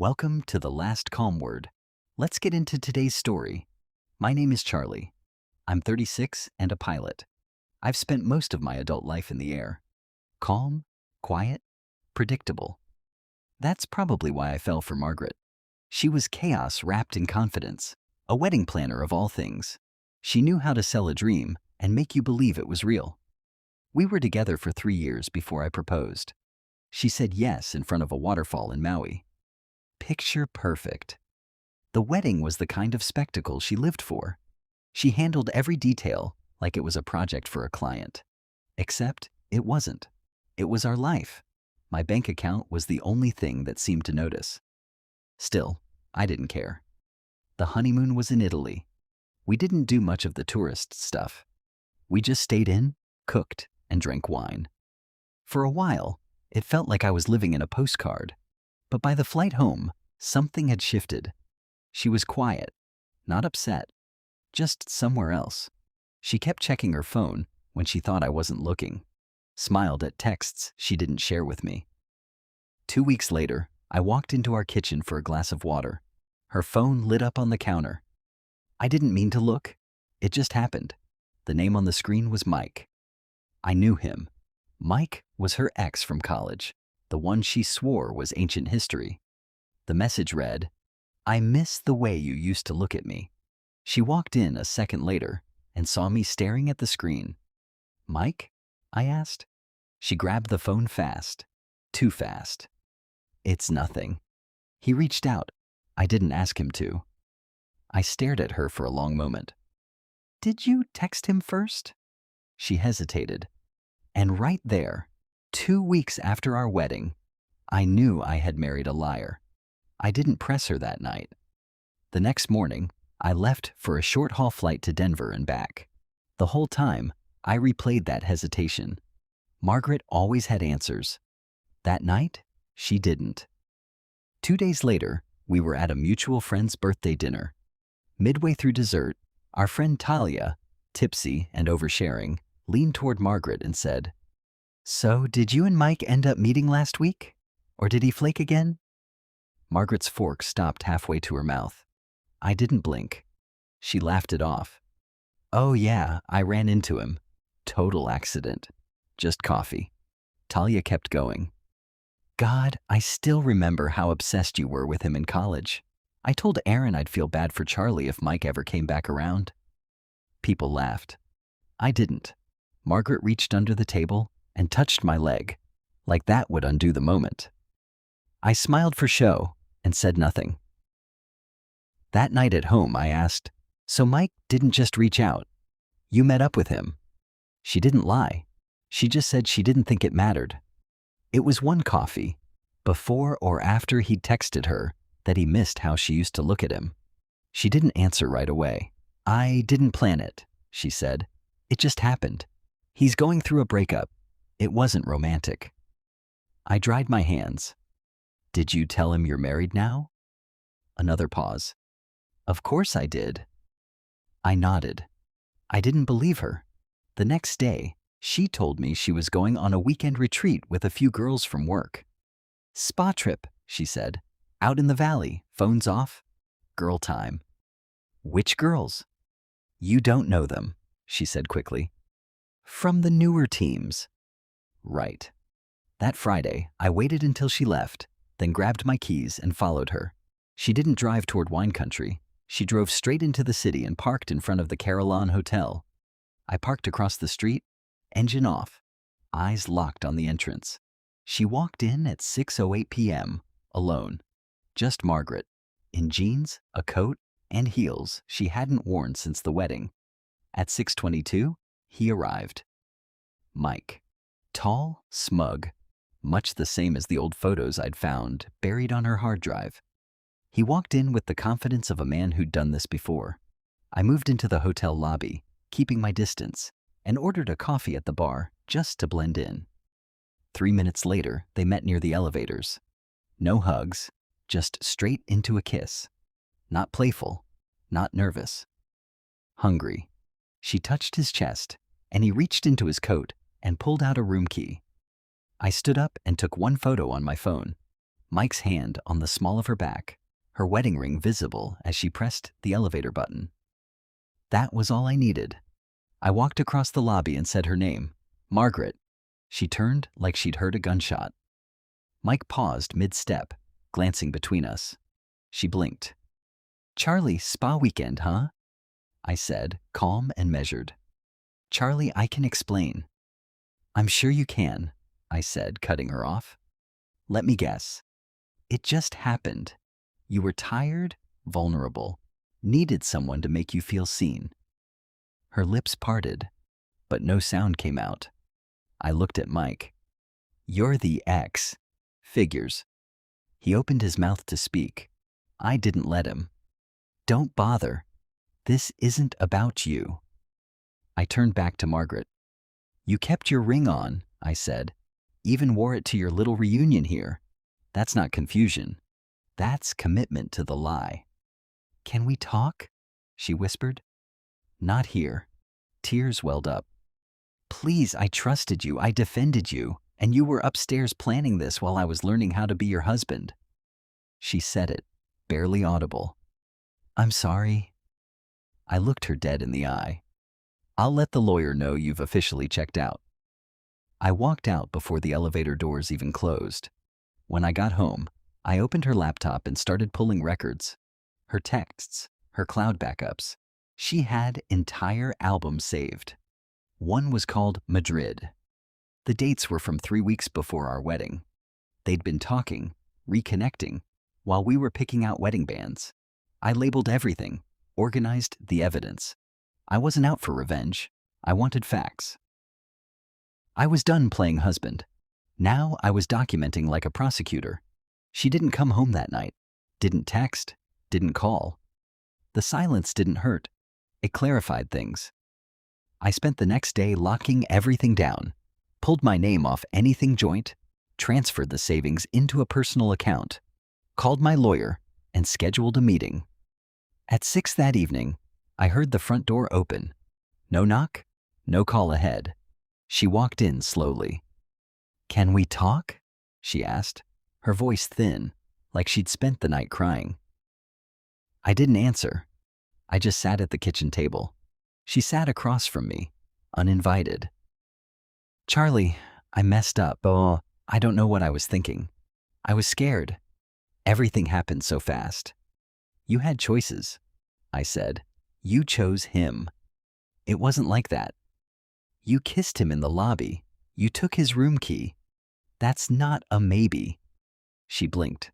Welcome to The Last Calm Word. Let's get into today's story. My name is Charlie. I'm 36 and a pilot. I've spent most of my adult life in the air. Calm, quiet, predictable. That's probably why I fell for Margaret. She was chaos wrapped in confidence, a wedding planner of all things. She knew how to sell a dream and make you believe it was real. We were together for 3 years before I proposed. She said yes in front of a waterfall in Maui. Picture perfect. The wedding was the kind of spectacle she lived for. She handled every detail like it was a project for a client. Except it wasn't. It was our life. My bank account was the only thing that seemed to notice. Still, I didn't care. The honeymoon was in Italy. We didn't do much of the tourist stuff. We just stayed in, cooked, and drank wine. For a while, it felt like I was living in a postcard. But by the flight home, something had shifted. She was quiet, not upset, just somewhere else. She kept checking her phone when she thought I wasn't looking, smiled at texts she didn't share with me. 2 weeks later, I walked into our kitchen for a glass of water. Her phone lit up on the counter. I didn't mean to look. It just happened. The name on the screen was Mike. I knew him. Mike was her ex from college, the one she swore was ancient history. The message read, "I miss the way you used to look at me." She walked in a second later and saw me staring at the screen. "Mike?" I asked. She grabbed the phone fast. Too fast. "It's nothing." He reached out. I didn't ask him to. I stared at her for a long moment. "Did you text him first?" She hesitated. And right there, 2 weeks after our wedding, I knew I had married a liar. I didn't press her that night. The next morning, I left for a short-haul flight to Denver and back. The whole time, I replayed that hesitation. Margaret always had answers. That night, she didn't. 2 days later, we were at a mutual friend's birthday dinner. Midway through dessert, our friend Talia, tipsy and oversharing, leaned toward Margaret and said, "So, did you and Mike end up meeting last week? Or did he flake again?" Margaret's fork stopped halfway to her mouth. I didn't blink. She laughed it off. "Oh yeah, I ran into him. Total accident. Just coffee." Talia kept going. "God, I still remember how obsessed you were with him in college. I told Aaron I'd feel bad for Charlie if Mike ever came back around." People laughed. I didn't. Margaret reached under the table and touched my leg, like that would undo the moment. I smiled for show and said nothing. That night at home, I asked, "So Mike didn't just reach out? You met up with him?" She didn't lie. She just said she didn't think it mattered. It was one coffee, before or after he'd texted her, that he missed how she used to look at him. She didn't answer right away. "I didn't plan it," she said. "It just happened. He's going through a breakup. It wasn't romantic." I dried my hands. "Did you tell him you're married now?" Another pause. "Of course I did." I nodded. I didn't believe her. The next day, she told me she was going on a weekend retreat with a few girls from work. "Spa trip," she said. "Out in the valley, phones off. Girl time." "Which girls?" "You don't know them," she said quickly. "From the newer teams." Right. That Friday, I waited until she left, then grabbed my keys and followed her. She didn't drive toward wine country. She drove straight into the city and parked in front of the Carillon Hotel. I parked across the street, engine off, eyes locked on the entrance. She walked in at 6:08 p.m., alone. Just Margaret, in jeans, a coat, and heels she hadn't worn since the wedding. At 6:22, he arrived. Mike. Tall, smug, much the same as the old photos I'd found buried on her hard drive. He walked in with the confidence of a man who'd done this before. I moved into the hotel lobby, keeping my distance, and ordered a coffee at the bar just to blend in. 3 minutes later, they met near the elevators. No hugs, just straight into a kiss. Not playful, not nervous. Hungry. She touched his chest, and he reached into his coat and pulled out a room key. I stood up and took one photo on my phone. Mike's hand on the small of her back, her wedding ring visible as she pressed the elevator button. That was all I needed. I walked across the lobby and said her name, Margaret. She turned like she'd heard a gunshot. Mike paused mid-step, glancing between us. She blinked. Charlie, spa weekend, huh? I said, calm and measured. Charlie, I can explain. I'm sure you can, I said, cutting her off. Let me guess. It just happened. You were tired, vulnerable, needed someone to make you feel seen. Her lips parted, but no sound came out. I looked at Mike. You're the ex. Figures. He opened his mouth to speak. I didn't let him. Don't bother. This isn't about you. I turned back to Margaret. You kept your ring on, I said. Even wore it to your little reunion here. That's not confusion. That's commitment to the lie. Can we talk? She whispered. Not here. Tears welled up. Please, I trusted you, I defended you, and you were upstairs planning this while I was learning how to be your husband. She said it, barely audible. I'm sorry. I looked her dead in the eye. I'll let the lawyer know you've officially checked out. I walked out before the elevator doors even closed. When I got home, I opened her laptop and started pulling records. Her texts, her cloud backups. She had entire albums saved. One was called Madrid. The dates were from 3 weeks before our wedding. They'd been talking, reconnecting, while we were picking out wedding bands. I labeled everything, organized the evidence. I wasn't out for revenge. I wanted facts. I was done playing husband. Now I was documenting like a prosecutor. She didn't come home that night, didn't text, didn't call. The silence didn't hurt. It clarified things. I spent the next day locking everything down, pulled my name off anything joint, transferred the savings into a personal account, called my lawyer, and scheduled a meeting. At 6 that evening, I heard the front door open. No knock, no call ahead. She walked in slowly. Can we talk? She asked, her voice thin, like she'd spent the night crying. I didn't answer. I just sat at the kitchen table. She sat across from me, uninvited. Charlie, I messed up. Oh, I don't know what I was thinking. I was scared. Everything happened so fast. You had choices, I said. You chose him. It wasn't like that. You kissed him in the lobby. You took his room key. That's not a maybe. She blinked.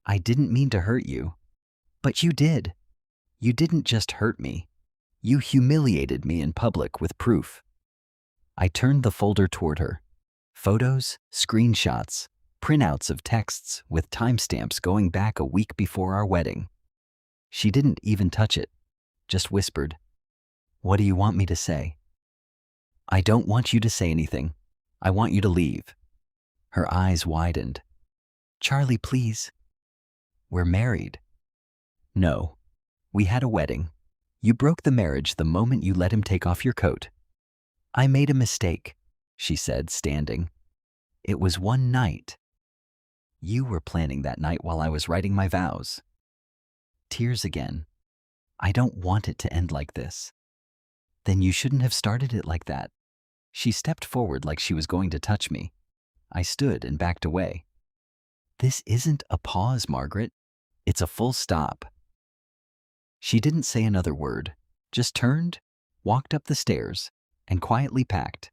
I didn't mean to hurt you. But you did. You didn't just hurt me. You humiliated me in public with proof. I turned the folder toward her. Photos, screenshots, printouts of texts with timestamps going back a week before our wedding. She didn't even touch it, just whispered, What do you want me to say? I don't want you to say anything. I want you to leave. Her eyes widened. Charlie, please. We're married. No. We had a wedding. You broke the marriage the moment you let him take off your coat. I made a mistake, she said, standing. It was one night. You were planning that night while I was writing my vows. Tears again. I don't want it to end like this. Then you shouldn't have started it like that. She stepped forward like she was going to touch me. I stood and backed away. This isn't a pause, Margaret. It's a full stop. She didn't say another word, just turned, walked up the stairs, and quietly packed.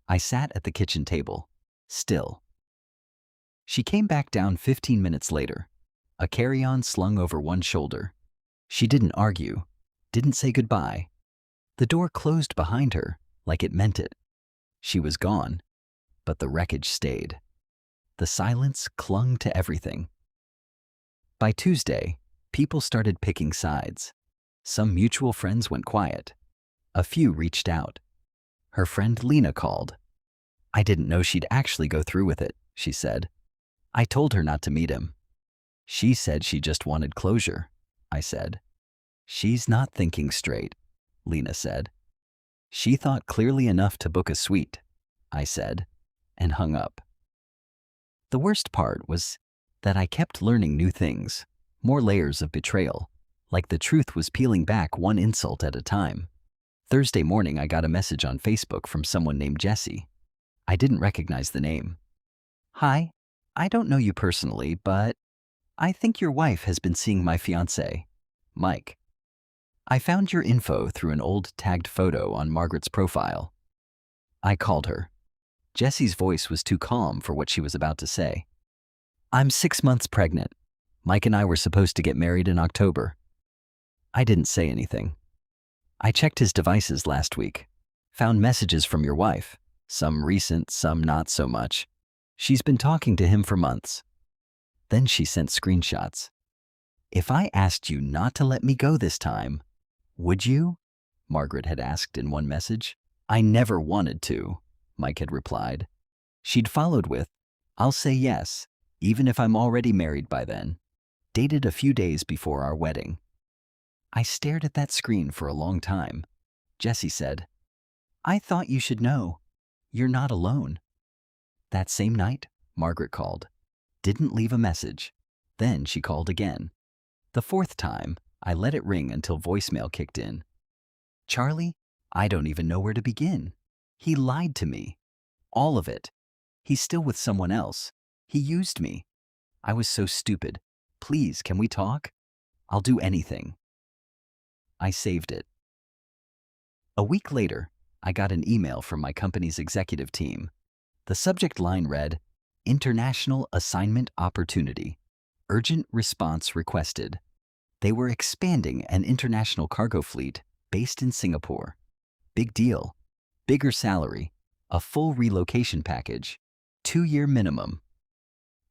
I sat at the kitchen table, still. She came back down 15 minutes later, a carry-on slung over one shoulder. She didn't argue, didn't say goodbye. The door closed behind her like it meant it. She was gone, but the wreckage stayed. The silence clung to everything. By Tuesday, people started picking sides. Some mutual friends went quiet. A few reached out. Her friend Lena called. I didn't know she'd actually go through with it, she said. I told her not to meet him. She said she just wanted closure, I said. She's not thinking straight, Lena said. She thought clearly enough to book a suite, I said, and hung up. The worst part was That I kept learning new things, more layers of betrayal, like the truth was peeling back one insult at a time. Thursday morning, I got a message on Facebook from someone named Jesse. I didn't recognize the name. Hi, I don't know you personally, but I think your wife has been seeing my fiancé, Mike. I found your info through an old tagged photo on Margaret's profile. I called her. Jessie's voice was too calm for what she was about to say. I'm 6 months pregnant. Mike and I were supposed to get married in October. I didn't say anything. I checked his devices last week. Found messages from your wife. Some recent, some not so much. She's been talking to him for months. Then she sent screenshots. If I asked you not to let me go this time, would you? Margaret had asked in one message. I never wanted to, Mike had replied. She'd followed with, I'll say yes, even if I'm already married by then. Dated a few days before our wedding. I stared at that screen for a long time. Jessie said, I thought you should know. You're not alone. That same night, Margaret called. Didn't leave a message. Then she called again. The fourth time, I let it ring until voicemail kicked in. Charlie, I don't even know where to begin. He lied to me. All of it. He's still with someone else. He used me. I was so stupid. Please, can we talk? I'll do anything. I saved it. A week later, I got an email from my company's executive team. The subject line read, International Assignment Opportunity. Urgent response requested. They were expanding an international cargo fleet based in Singapore. Big deal. Bigger salary. A full relocation package. 2-year minimum.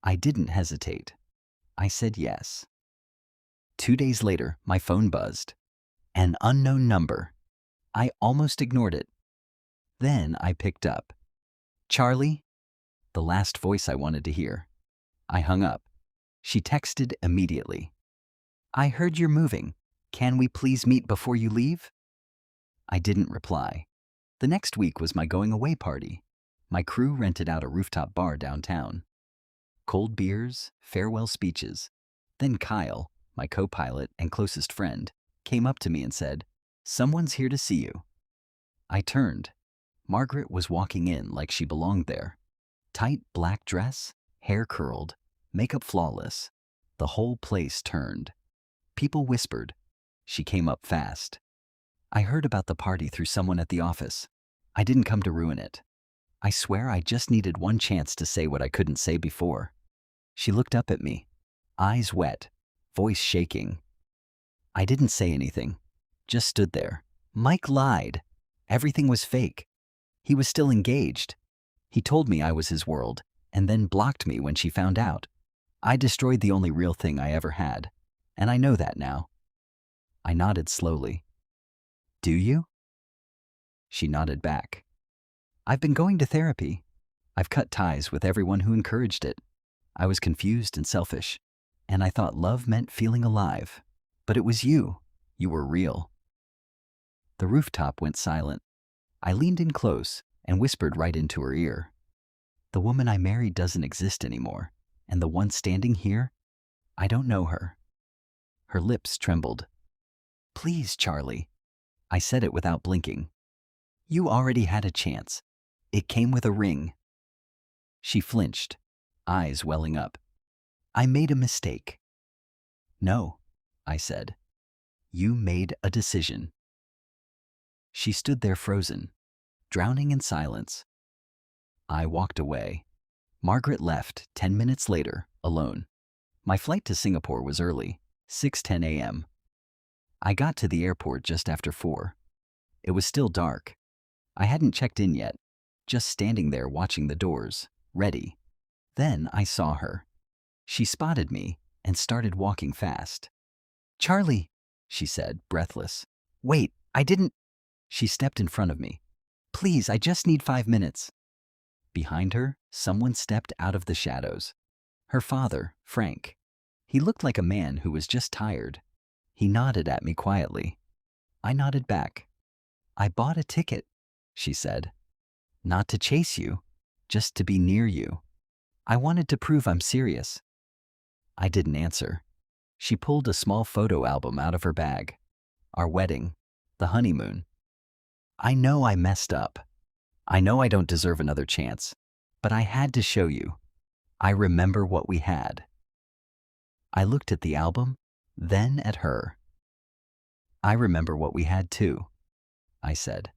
I didn't hesitate. I said yes. 2 days later, my phone buzzed. An unknown number. I almost ignored it. Then I picked up. Charlie? The last voice I wanted to hear. I hung up. She texted immediately. I heard you're moving. Can we please meet before you leave? I didn't reply. The next week was my going away party. My crew rented out a rooftop bar downtown. Cold beers, farewell speeches. Then Kyle, my co-pilot and closest friend, came up to me and said, Someone's here to see you. I turned. Margaret was walking in like she belonged there. Tight black dress, hair curled, makeup flawless. The whole place turned. People whispered. She came up fast. I heard about the party through someone at the office. I didn't come to ruin it. I swear I just needed one chance to say what I couldn't say before. She looked up at me, eyes wet, voice shaking. I didn't say anything, just stood there. Mike lied. Everything was fake. He was still engaged. He told me I was his world, and then blocked me when she found out. I destroyed the only real thing I ever had, and I know that now. I nodded slowly. Do you? She nodded back. I've been going to therapy. I've cut ties with everyone who encouraged it. I was confused and selfish, and I thought love meant feeling alive. But it was you. You were real. The rooftop went silent. I leaned in close and whispered right into her ear. The woman I married doesn't exist anymore, and the one standing here, I don't know her. Her lips trembled. Please, Charlie. I said it without blinking. You already had a chance. It came with a ring. She flinched, eyes welling up. I made a mistake. No, I said. You made a decision. She stood there frozen, drowning in silence. I walked away. Margaret left 10 minutes later, alone. My flight to Singapore was early, 6:10 a.m. I got to the airport just after 4. It was still dark. I hadn't checked in yet, just standing there watching the doors, ready. Then I saw her. She spotted me and started walking fast. Charlie, she said, breathless. Wait, I didn't. She stepped in front of me. Please, I just need 5 minutes. Behind her, someone stepped out of the shadows. Her father, Frank. He looked like a man who was just tired. He nodded at me quietly. I nodded back. I bought a ticket, she said. Not to chase you, just to be near you. I wanted to prove I'm serious. I didn't answer. She pulled a small photo album out of her bag. Our wedding, the honeymoon. I know I messed up. I know I don't deserve another chance, but I had to show you. I remember what we had. I looked at the album, then at her. I remember what we had too, I said.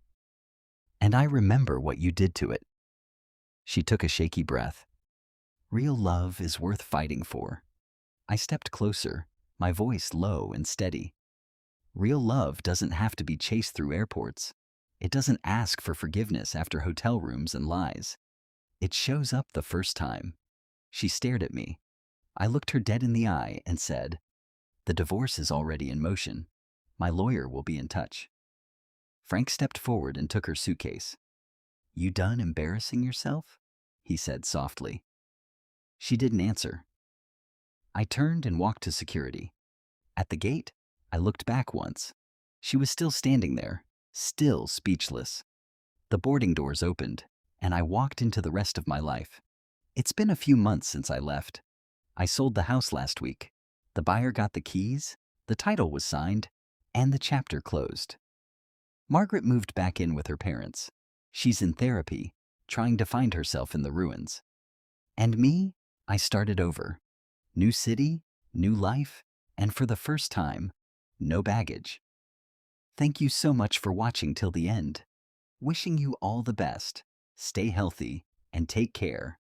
And I remember what you did to it. She took a shaky breath. Real love is worth fighting for. I stepped closer, my voice low and steady. Real love doesn't have to be chased through airports. It doesn't ask for forgiveness after hotel rooms and lies. It shows up the first time. She stared at me. I looked her dead in the eye and said, "The divorce is already in motion. My lawyer will be in touch." Frank stepped forward and took her suitcase. "You done embarrassing yourself?" he said softly. She didn't answer. I turned and walked to security. At the gate, I looked back once. She was still standing there, still speechless. The boarding doors opened, and I walked into the rest of my life. It's been a few months since I left. I sold the house last week. The buyer got the keys, the title was signed, and the chapter closed. Margaret moved back in with her parents. She's in therapy, trying to find herself in the ruins. And me, I started over. New city, new life, and for the first time, no baggage. Thank you so much for watching till the end. Wishing you all the best. Stay healthy and take care.